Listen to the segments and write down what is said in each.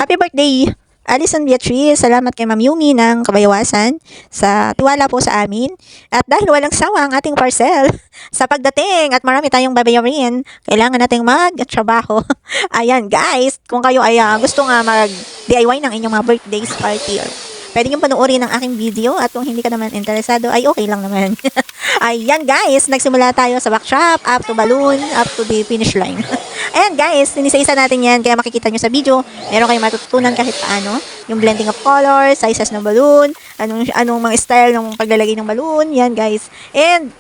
Happy birthday, Alison Beatrice. Salamat kay Ma'am Yumi ng Kabayawasan sa tiwala po sa amin. At dahil walang sawa ang ating parcel sa pagdating at marami tayong babayarin, kailangan nating magtrabaho. Ayan guys, kung kayo ay gusto nga mag-DIY ng inyong mga birthdays party, pwede nyo panoorin ang aking video at kung hindi ka naman interesado ay okay lang naman. Ayan guys, nagsimula tayo sa backshop, up to balloon, up to the finish line. Ayan guys, sinisa-isa natin yan kaya makikita nyo sa video, meron kayong matutunan kahit paano, yung blending of colors, sizes ng balloon, anong mga style ng paglalagay ng balloon, yan guys. And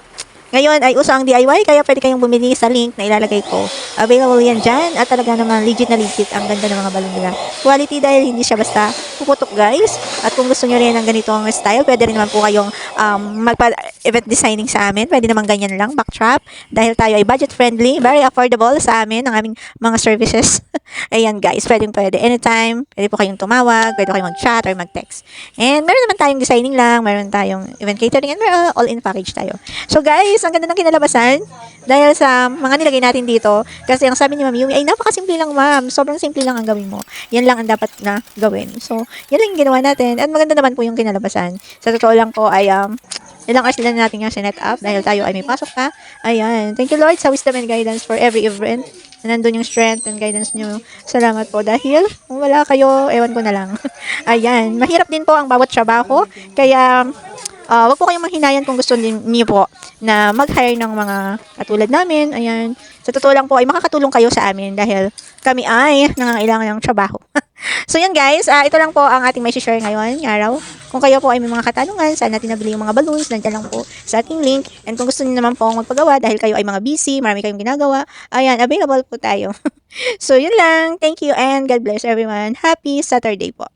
ngayon ay uso ang DIY kaya pwede kayong bumili sa link na ilalagay ko. Available yan dyan at talaga naman legit na legit ang ganda ng mga balon nila. Quality dahil hindi siya basta puputok guys. At kung gusto nyo rin ng ganitong style, pwede rin naman po kayong magpa-event designing sa amin. Pwede naman ganyan lang, backtrap. Dahil tayo ay budget friendly, very affordable sa amin ang aming mga services. Ayan guys, pwede anytime. Pwede po kayong tumawag, pwede kayong mag-chat or mag-text. And meron naman tayong designing lang, meron tayong event catering, and meron all-in package tayo. So guys, ang ganda ng kinalabasan dahil sa mga nilagay natin dito. Kasi ang sabi ni Ma'am Yumi ay napakasimple lang ma'am. Sobrang simple lang ang gawin mo. Yan lang ang dapat na gawin. So, yan lang yung ginawa natin. At maganda naman po yung kinalabasan. Sa totoo lang po ay ilang hours lang natin yung sinet up dahil tayo ay may pasok pa. Ayan. Thank you Lord sa wisdom and guidance for every event. Na nandun yung strength and guidance nyo. Salamat po dahil kung wala kayo, ewan ko na lang. Ayan. Mahirap din po ang bawat trabaho. Kaya wag po kayong manghinayan kung gusto niyo po na mag-hire ng mga katulad namin. Ayan. Sa totoo lang po ay makakatulong kayo sa amin dahil kami ay nangangailangan ng trabaho. So yan guys, ito lang po ang ating may share ngayon, araw. Kung kayo po ay may mga katanungan, saan natin nabili yung mga balloons, nandiyan lang po sa ating link. And kung gusto niyo naman po magpagawa dahil kayo ay mga busy, marami kayong ginagawa, ayan, available po tayo. So yun lang. Thank you and God bless everyone. Happy Saturday po.